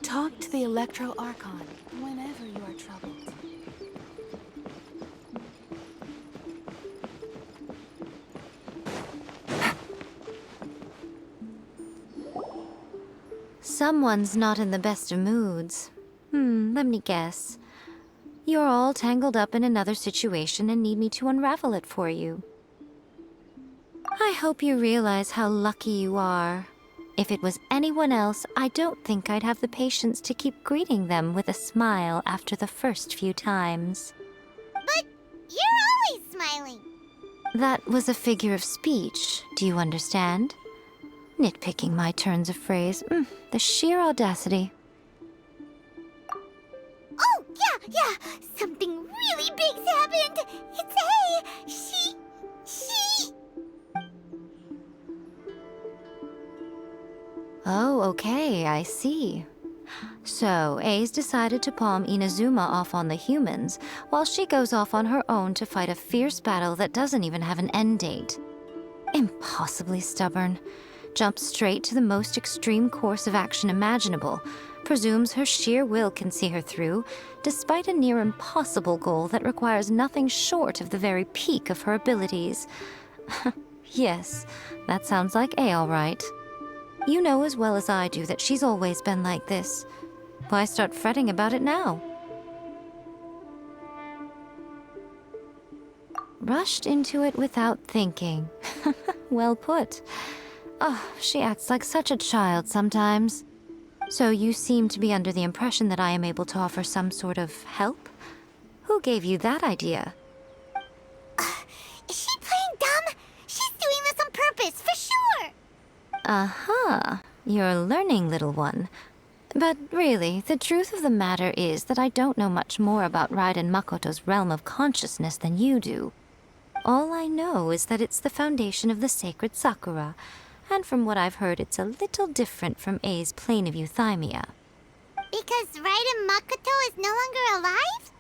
Talk to the Electro Archon whenever you are troubled. Someone's not in the best of moods. Let me guess. You're all tangled up in another situation and need me to unravel it for you. I hope you realize how lucky you are. If it was anyone else, I don't think I'd have the patience to keep greeting them with a smile after the first few times. But you're always smiling. That was a figure of speech, do you understand? Nitpicking my turns of phrase. The sheer audacity. Oh, yeah. Something really big's happened. It's A. She... Oh, okay, I see. So, A's decided to palm Inazuma off on the humans, while she goes off on her own to fight a fierce battle that doesn't even have an end date. Impossibly stubborn. Jumps straight to the most extreme course of action imaginable, presumes her sheer will can see her through, despite a near impossible goal that requires nothing short of the very peak of her abilities. Yes, that sounds like A all right. You know as well as I do that she's always been like this. Why start fretting about it now? Rushed into it without thinking. Well put. Oh, she acts like such a child sometimes. So you seem to be under the impression that I am able to offer some sort of help? Who gave you that idea? Is she playing dumb? She's doing this on purpose, for sure. Aha, you're learning, little one. But really, the truth of the matter is that I don't know much more about Raiden Makoto's realm of consciousness than you do. All I know is that it's the foundation of the sacred Sakura, and from what I've heard, it's a little different from A's plane of euthymia. Because Raiden Makoto is no longer alive?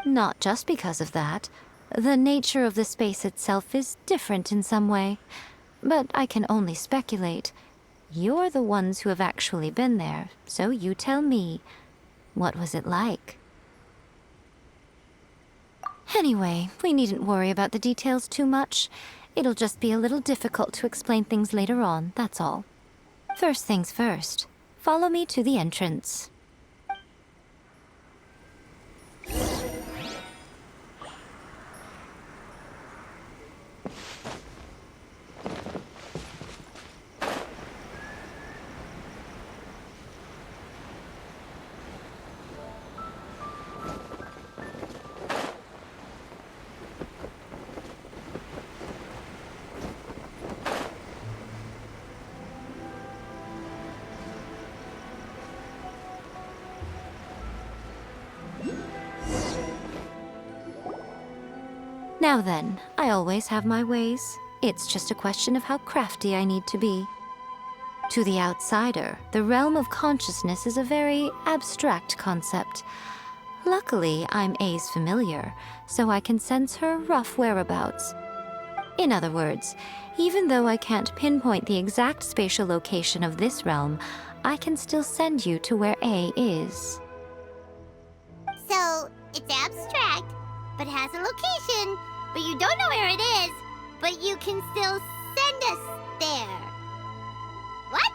Not just because of that. The nature of the space itself is different in some way. But I can only speculate. You're the ones who have actually been there, so you tell me. What was it like? Anyway, we needn't worry about the details too much. It'll just be a little difficult to explain things later on, that's all. First things first. Follow me to the entrance. Now then, I always have my ways. It's just a question of how crafty I need to be. To the outsider, the realm of consciousness is a very abstract concept. Luckily, I'm A's familiar, so I can sense her rough whereabouts. In other words, even though I can't pinpoint the exact spatial location of this realm, I can still send you to where A is. So, it's abstract, but has a location, but you don't know where it is, but you can still send us there. What?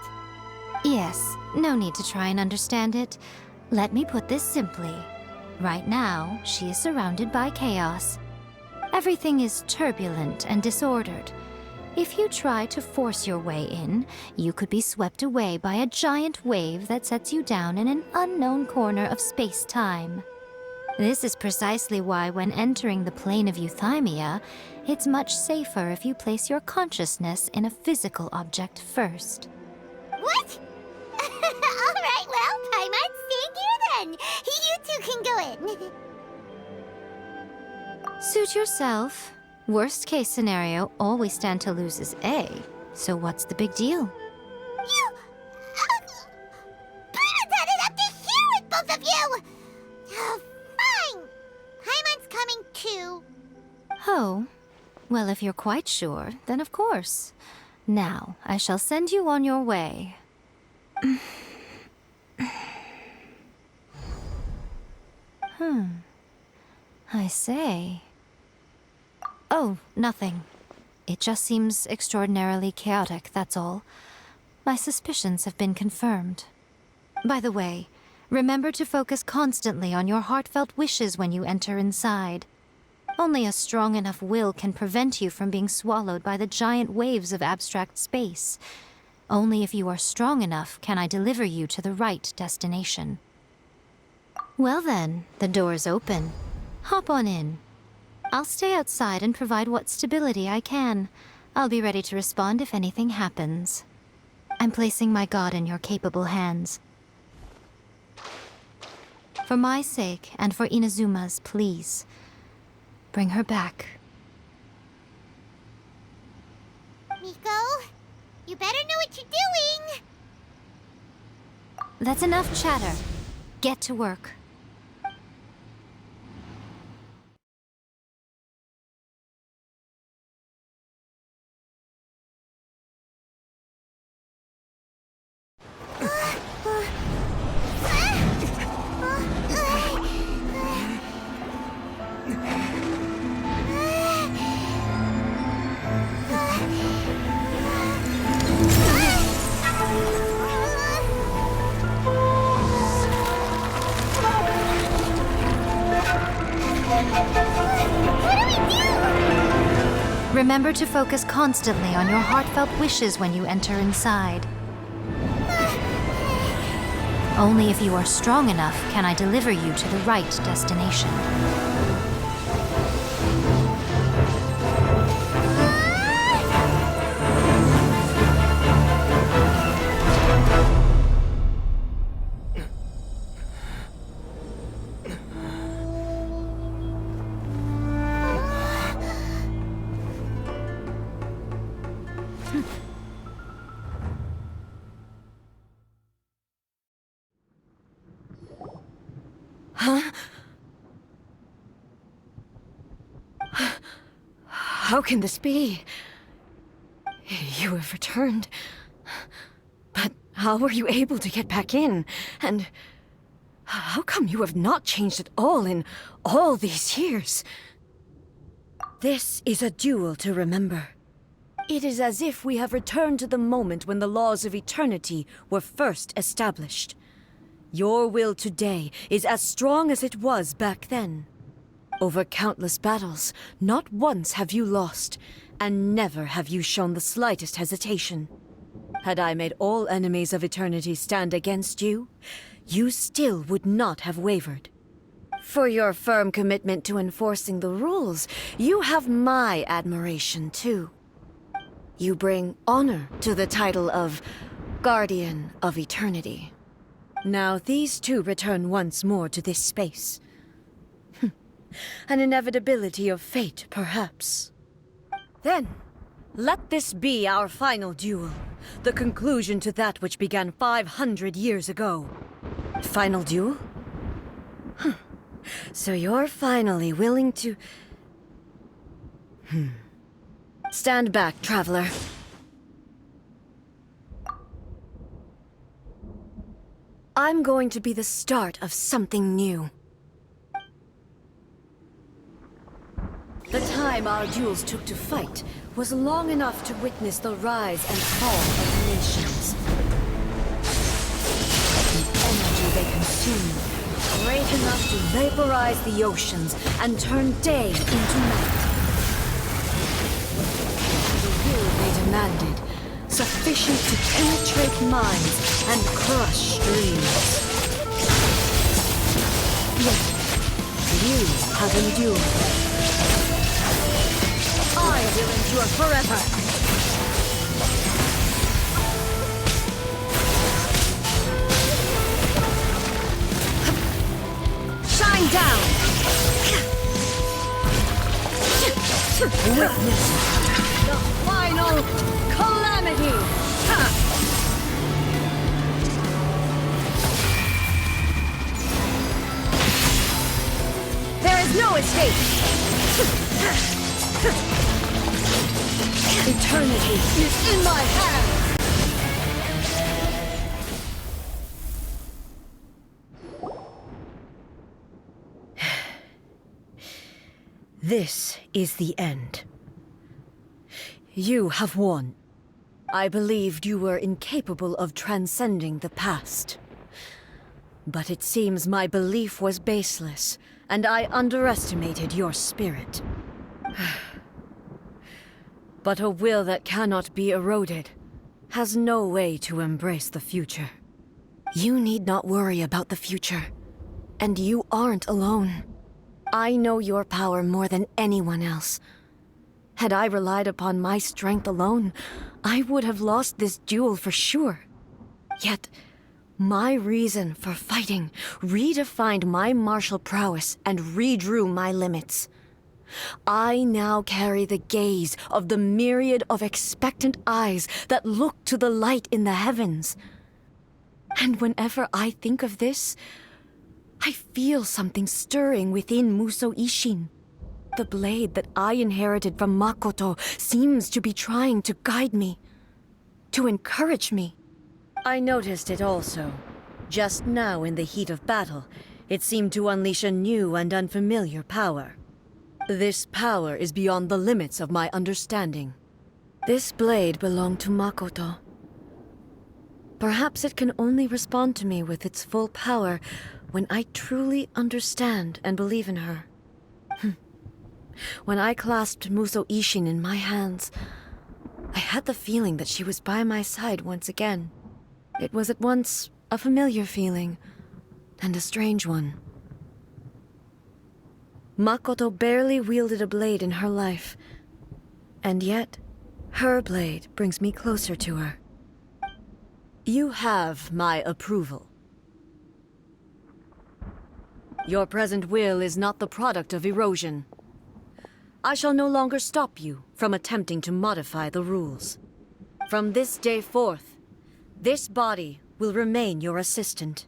Yes, no need to try and understand it. Let me put this simply. Right now, she is surrounded by chaos. Everything is turbulent and disordered. If you try to force your way in, you could be swept away by a giant wave that sets you down in an unknown corner of space-time. This is precisely why when entering the plane of euthymia, it's much safer if you place your consciousness in a physical object first. What? All right, well, Paimon's staying here then. You two can go in. Suit yourself. Worst case scenario, all we stand to lose is A. So what's the big deal? You... Paimon's had it up to here with both of you! Fine! Paimon's coming too. Oh, well, if you're quite sure, then of course. Now, I shall send you on your way. I say. Oh, nothing. It just seems extraordinarily chaotic, that's all. My suspicions have been confirmed. By the way, remember to focus constantly on your heartfelt wishes when you enter inside. Only a strong enough will can prevent you from being swallowed by the giant waves of abstract space. Only if you are strong enough can I deliver you to the right destination. Well then, the door's open. Hop on in. I'll stay outside and provide what stability I can. I'll be ready to respond if anything happens. I'm placing my god in your capable hands. For my sake, and for Inazuma's, please. Bring her back. Miko, you better know what you're doing! That's enough chatter. Get to work. Remember to focus constantly on your heartfelt wishes when you enter inside. Only if you are strong enough can I deliver you to the right destination. How can this be? You have returned. But how were you able to get back in? And how come you have not changed at all in all these years? This is a duel to remember. It is as if we have returned to the moment when the laws of eternity were first established. Your will today is as strong as it was back then. Over countless battles, not once have you lost, and never have you shown the slightest hesitation. Had I made all enemies of eternity stand against you, you still would not have wavered. For your firm commitment to enforcing the rules, you have my admiration too. You bring honor to the title of Guardian of Eternity. Now these two return once more to this space. An inevitability of fate, perhaps. Then, let this be our final duel. The conclusion to that which began 500 years ago. Final duel? So you're finally willing to... Stand back, traveler. I'm going to be the start of something new. The time our duels took to fight was long enough to witness the rise and fall of nations. The energy they consumed, great enough to vaporize the oceans and turn day into night. The will they demanded, sufficient to penetrate minds and crush dreams. Yet, you have endured. I will endure forever! Shine down! Witness the final calamity! There is no escape! Eternity is in my hands! This is the end. You have won. I believed you were incapable of transcending the past. But it seems my belief was baseless, and I underestimated your spirit. But a will that cannot be eroded has no way to embrace the future. You need not worry about the future, and you aren't alone. I know your power more than anyone else. Had I relied upon my strength alone, I would have lost this duel for sure. Yet, my reason for fighting redefined my martial prowess and redrew my limits. I now carry the gaze of the myriad of expectant eyes that look to the light in the heavens. And whenever I think of this, I feel something stirring within Musou Ishin. The blade that I inherited from Makoto seems to be trying to guide me, to encourage me. I noticed it also. Just now in the heat of battle, it seemed to unleash a new and unfamiliar power. This power is beyond the limits of my understanding. This blade belonged to Makoto. Perhaps it can only respond to me with its full power when I truly understand and believe in her. When I clasped Musou Ishin in my hands, I had the feeling that she was by my side once again. It was at once a familiar feeling and a strange one. Makoto barely wielded a blade in her life, and yet her blade brings me closer to her. You have my approval. Your present will is not the product of erosion. I shall no longer stop you from attempting to modify the rules. From this day forth, this body will remain your assistant.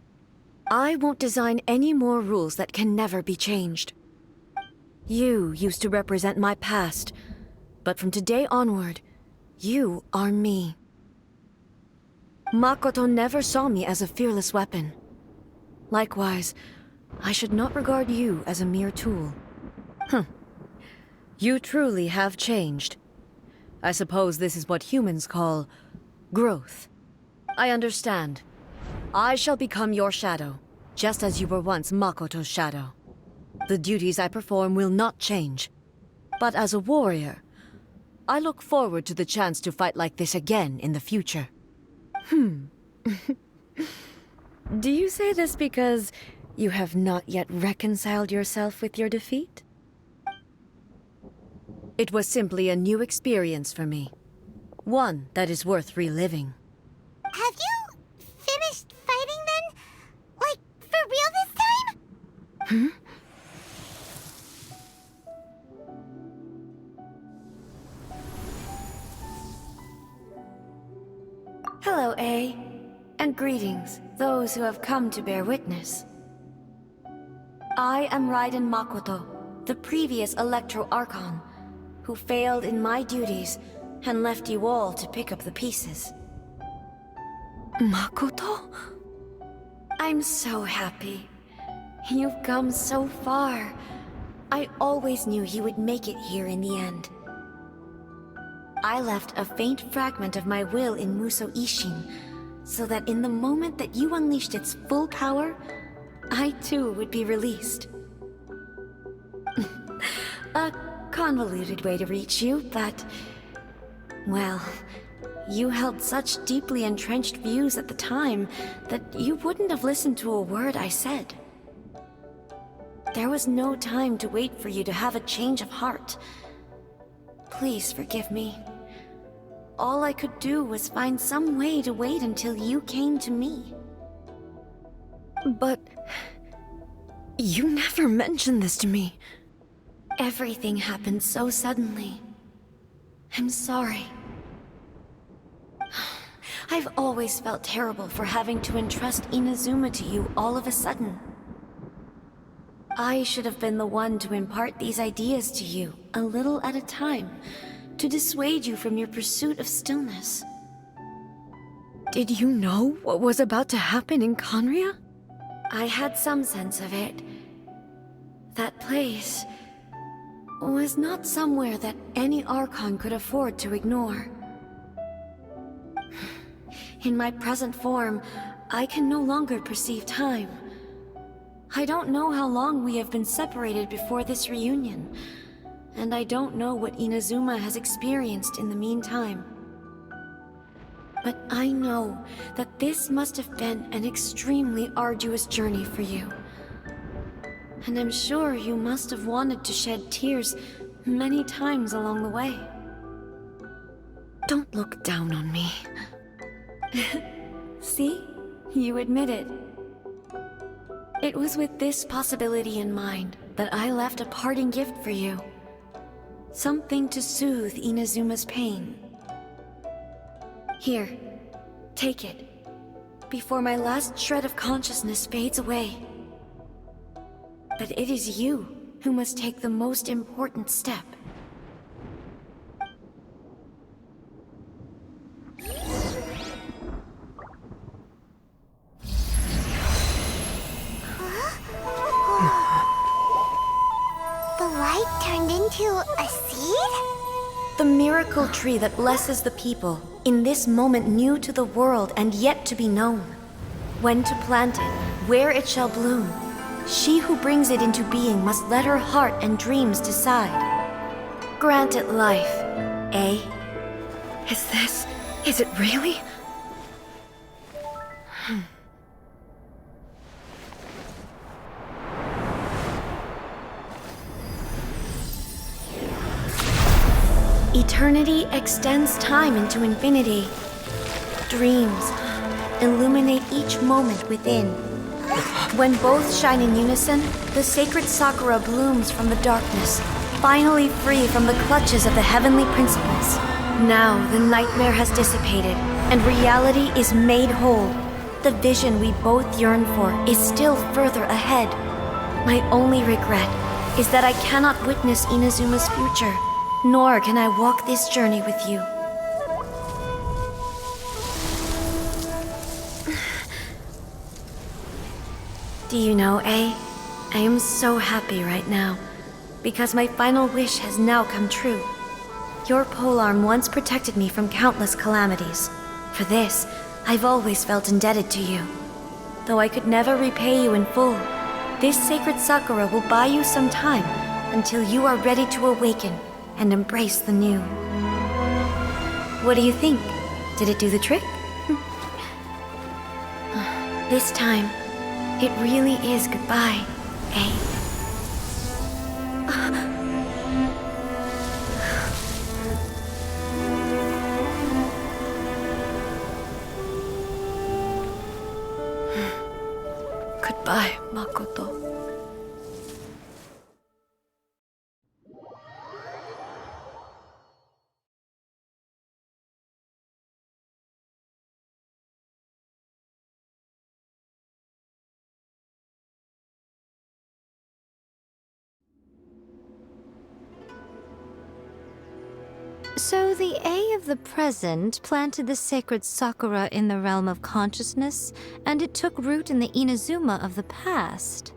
I won't design any more rules that can never be changed. You used to represent my past, but from today onward, you are me. Makoto never saw me as a fearless weapon. Likewise, I should not regard you as a mere tool. You truly have changed. I suppose this is what humans call growth. I understand. I shall become your shadow, just as you were once Makoto's shadow. The duties I perform will not change. But as a warrior, I look forward to the chance to fight like this again in the future. Do you say this because you have not yet reconciled yourself with your defeat? It was simply a new experience for me. One that is worth reliving. Have you finished fighting then? Like, for real this time? Hello, A. And greetings, those who have come to bear witness. I am Raiden Makoto, the previous Electro Archon, who failed in my duties and left you all to pick up the pieces. Makoto? I'm so happy. You've come so far. I always knew you would make it here in the end. I left a faint fragment of my will in Musou Ishin, so that in the moment that you unleashed its full power, I too would be released. A convoluted way to reach you, but... well, you held such deeply entrenched views at the time that you wouldn't have listened to a word I said. There was no time to wait for you to have a change of heart. Please forgive me. All I could do was find some way to wait until you came to me. But... you never mentioned this to me. Everything happened so suddenly. I'm sorry. I've always felt terrible for having to entrust Inazuma to you all of a sudden. I should have been the one to impart these ideas to you, a little at a time, to dissuade you from your pursuit of stillness. Did you know what was about to happen in Conria? I had some sense of it. That place... was not somewhere that any Archon could afford to ignore. In my present form, I can no longer perceive time. I don't know how long we have been separated before this reunion, and I don't know what Inazuma has experienced in the meantime. But I know that this must have been an extremely arduous journey for you. And I'm sure you must have wanted to shed tears many times along the way. Don't look down on me. See? You admit it. It was with this possibility in mind that I left a parting gift for you. Something to soothe Inazuma's pain. Here, take it, before my last shred of consciousness fades away. But it is you who must take the most important step. The light turned into a seed? The miracle tree that blesses the people, in this moment new to the world and yet to be known. When to plant it, where it shall bloom. She who brings it into being must let her heart and dreams decide. Grant it life, eh? Is it really? Eternity extends time into infinity. Dreams illuminate each moment within. When both shine in unison, the sacred Sakura blooms from the darkness, finally free from the clutches of the heavenly principles. Now the nightmare has dissipated, and reality is made whole. The vision we both yearn for is still further ahead. My only regret is that I cannot witness Inazuma's future, nor can I walk this journey with you. Do you know, I am so happy right now, because my final wish has now come true. Your polearm once protected me from countless calamities. For this, I've always felt indebted to you. Though I could never repay you in full, this sacred Sakura will buy you some time until you are ready to awaken and embrace the new. What do you think? Did it do the trick? This time, it really is goodbye, eh? Goodbye, Makoto. So the A of the present planted the sacred Sakura in the realm of consciousness, and it took root in the Inazuma of the past.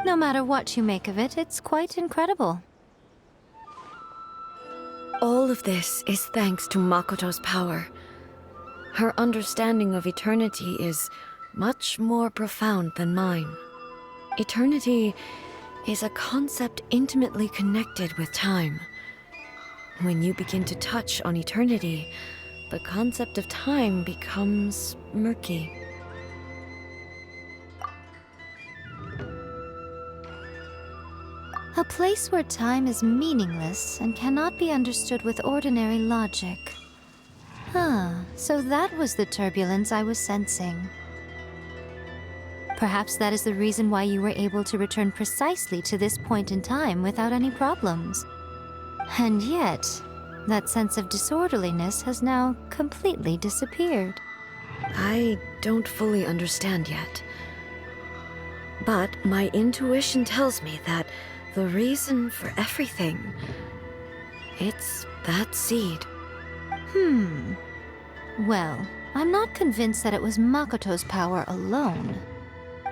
No matter what you make of it, it's quite incredible. All of this is thanks to Makoto's power. Her understanding of eternity is much more profound than mine. Eternity is a concept intimately connected with time. When you begin to touch on eternity, the concept of time becomes murky. A place where time is meaningless and cannot be understood with ordinary logic. So that was the turbulence I was sensing. Perhaps that is the reason why you were able to return precisely to this point in time without any problems. And yet, that sense of disorderliness has now completely disappeared. I don't fully understand yet. But my intuition tells me that the reason for everything, it's that seed. Well, I'm not convinced that it was Makoto's power alone.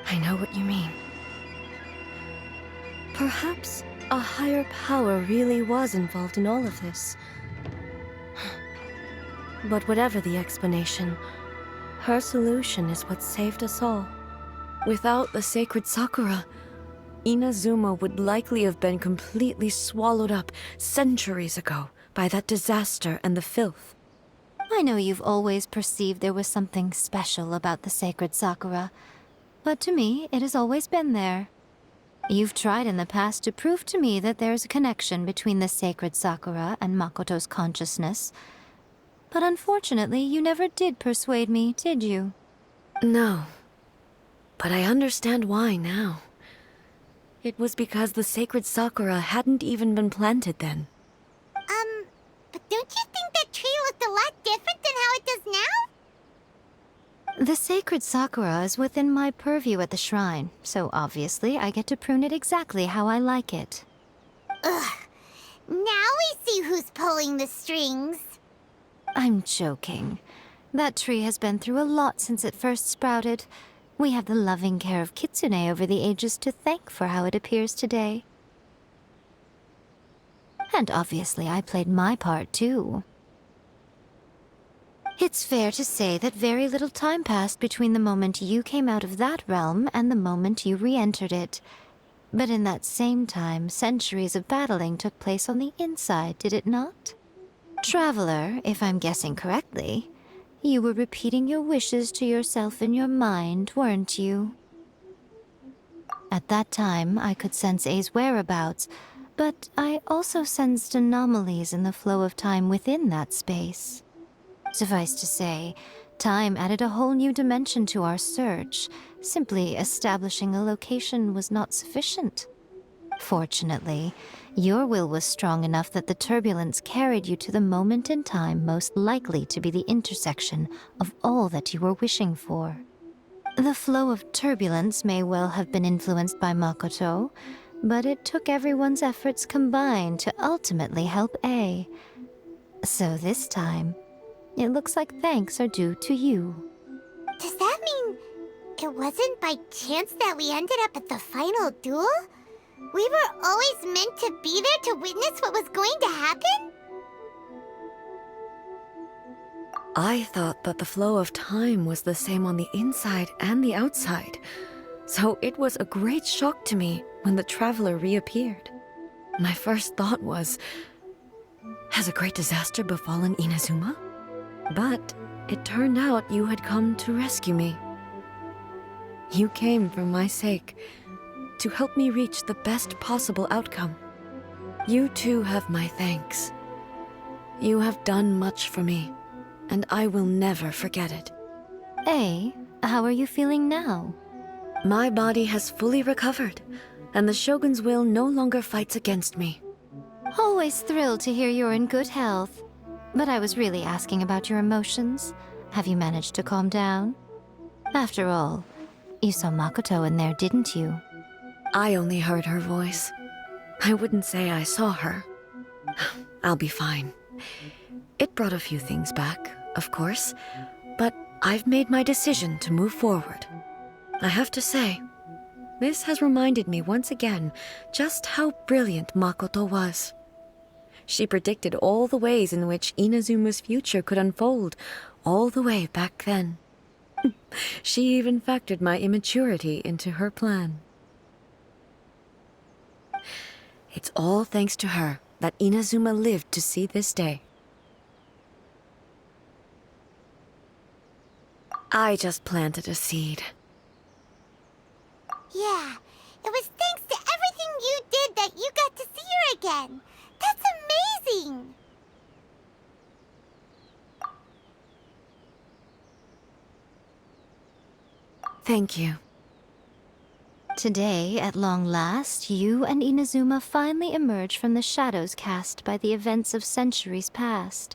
I know what you mean. Perhaps a higher power really was involved in all of this. But whatever the explanation, her solution is what saved us all. Without the sacred Sakura, Inazuma would likely have been completely swallowed up centuries ago by that disaster and the filth. I know you've always perceived there was something special about the sacred Sakura, but to me, it has always been there. You've tried in the past to prove to me that there's a connection between the sacred Sakura and Makoto's consciousness, but unfortunately, you never did persuade me, did you? No, but I understand why now. It was because the sacred Sakura hadn't even been planted then. But don't you think that tree looked a lot different than how it does now? The sacred Sakura is within my purview at the shrine, so obviously I get to prune it exactly how I like it. Ugh. Now we see who's pulling the strings. I'm joking. That tree has been through a lot since it first sprouted. We have the loving care of Kitsune over the ages to thank for how it appears today. And obviously I played my part too. It's fair to say that very little time passed between the moment you came out of that realm and the moment you re-entered it. But in that same time, centuries of battling took place on the inside, did it not? Traveler, if I'm guessing correctly, you were repeating your wishes to yourself in your mind, weren't you? At that time, I could sense A's whereabouts, but I also sensed anomalies in the flow of time within that space. Suffice to say, time added a whole new dimension to our search. Simply establishing a location was not sufficient. Fortunately, your will was strong enough that the turbulence carried you to the moment in time most likely to be the intersection of all that you were wishing for. The flow of turbulence may well have been influenced by Makoto, but it took everyone's efforts combined to ultimately help A. So this time, it looks like thanks are due to you. Does that mean it wasn't by chance that we ended up at the final duel? We were always meant to be there to witness what was going to happen? I thought that the flow of time was the same on the inside and the outside, so it was a great shock to me when the traveler reappeared. My first thought was, has a great disaster befallen Inazuma? But it turned out you had come to rescue me. You came for my sake, to help me reach the best possible outcome. You too have my thanks. You have done much for me, and I will never forget it. A, how are you feeling now? My body has fully recovered, and the Shogun's will no longer fights against me. Always thrilled to hear you're in good health. But I was really asking about your emotions. Have you managed to calm down? After all, you saw Makoto in there, didn't you? I only heard her voice. I wouldn't say I saw her. I'll be fine. It brought a few things back, of course, but I've made my decision to move forward. I have to say, this has reminded me once again just how brilliant Makoto was. She predicted all the ways in which Inazuma's future could unfold, all the way back then. She even factored my immaturity into her plan. It's all thanks to her that Inazuma lived to see this day. I just planted a seed. Yeah, it was thanks to everything you did that you got to see her again. That's amazing! Thank you. Today, at long last, you and Inazuma finally emerge from the shadows cast by the events of centuries past.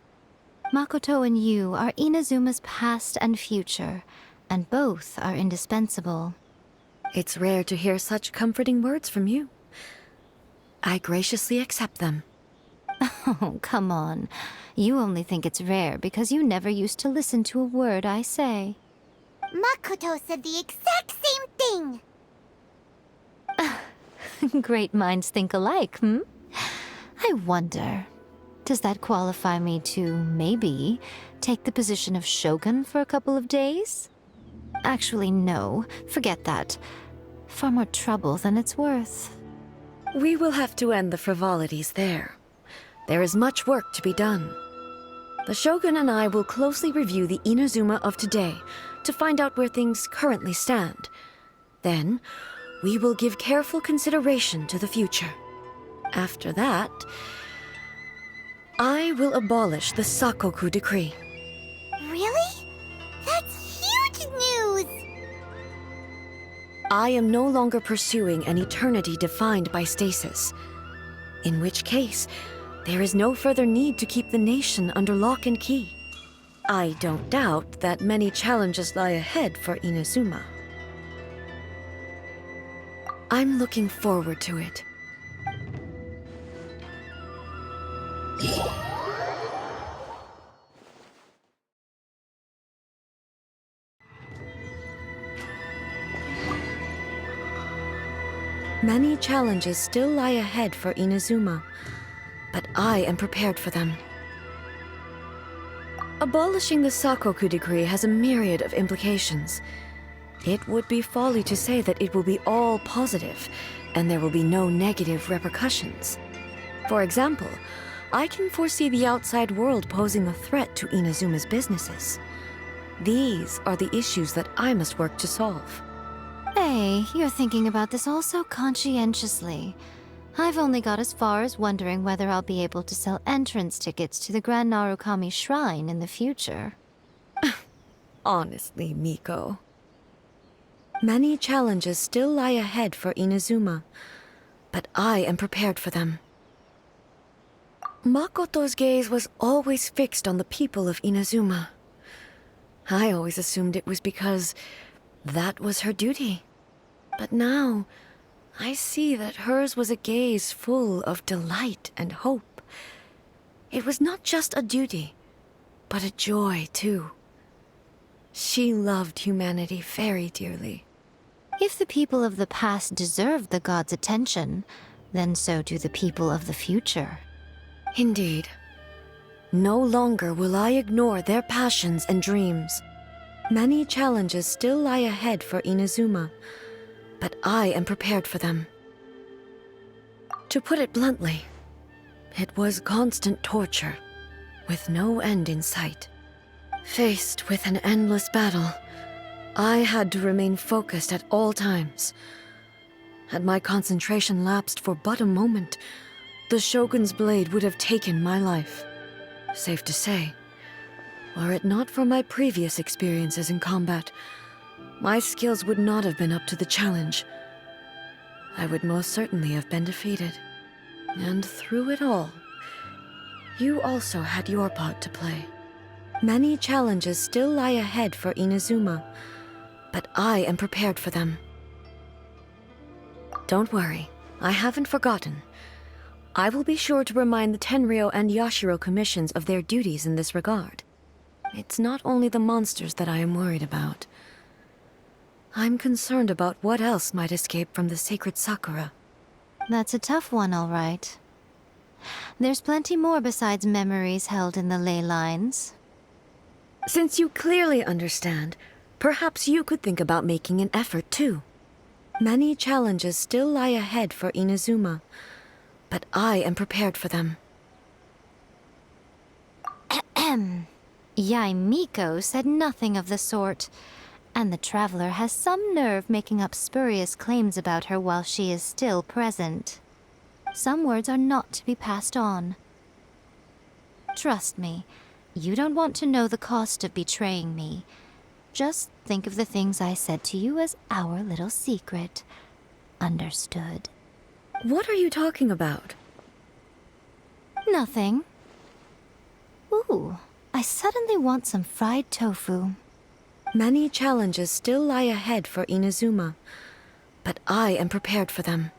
Makoto and you are Inazuma's past and future, and both are indispensable. It's rare to hear such comforting words from you. I graciously accept them. Oh, come on. You only think it's rare because you never used to listen to a word I say. Makoto said the exact same thing! Great minds think alike, hmm? I wonder, does that qualify me to, maybe, take the position of Shogun for a couple of days? Actually, no. Forget that. Far more trouble than it's worth. We will have to end the frivolities there. There is much work to be done. The Shogun and I will closely review the Inazuma of today to find out where things currently stand. Then, we will give careful consideration to the future. After that, I will abolish the Sakoku decree. Really? That's huge news! I am no longer pursuing an eternity defined by stasis. In which case, there is no further need to keep the nation under lock and key. I don't doubt that many challenges lie ahead for Inazuma. I'm looking forward to it. Many challenges still lie ahead for Inazuma, but I am prepared for them. Abolishing the Sakoku decree has a myriad of implications. It would be folly to say that it will be all positive, and there will be no negative repercussions. For example, I can foresee the outside world posing a threat to Inazuma's businesses. These are the issues that I must work to solve. Hey, you're thinking about this all so conscientiously. I've only got as far as wondering whether I'll be able to sell entrance tickets to the Grand Narukami Shrine in the future. Honestly, Miko. Many challenges still lie ahead for Inazuma, but I am prepared for them. Makoto's gaze was always fixed on the people of Inazuma. I always assumed it was because that was her duty. But now, I see that hers was a gaze full of delight and hope. It was not just a duty, but a joy, too. She loved humanity very dearly. If the people of the past deserve the god's attention, then so do the people of the future. Indeed. No longer will I ignore their passions and dreams. Many challenges still lie ahead for Inazuma, but I am prepared for them. To put it bluntly, it was constant torture, with no end in sight. Faced with an endless battle, I had to remain focused at all times. Had my concentration lapsed for but a moment, the Shogun's blade would have taken my life. Safe to say, were it not for my previous experiences in combat, my skills would not have been up to the challenge. I would most certainly have been defeated. And through it all, you also had your part to play. Many challenges still lie ahead for Inazuma, but I am prepared for them. Don't worry, I haven't forgotten. I will be sure to remind the Tenryo and Yashiro commissions of their duties in this regard. It's not only the monsters that I am worried about. I'm concerned about what else might escape from the sacred Sakura. That's a tough one, all right. There's plenty more besides memories held in the ley lines. Since you clearly understand, perhaps you could think about making an effort too. Many challenges still lie ahead for Inazuma, but I am prepared for them. Yae Miko said nothing of the sort, and the traveler has some nerve making up spurious claims about her while she is still present. Some words are not to be passed on. Trust me, you don't want to know the cost of betraying me. Just think of the things I said to you as our little secret. Understood? What are you talking about? Nothing. Ooh, I suddenly want some fried tofu. Many challenges still lie ahead for Inazuma, but I am prepared for them.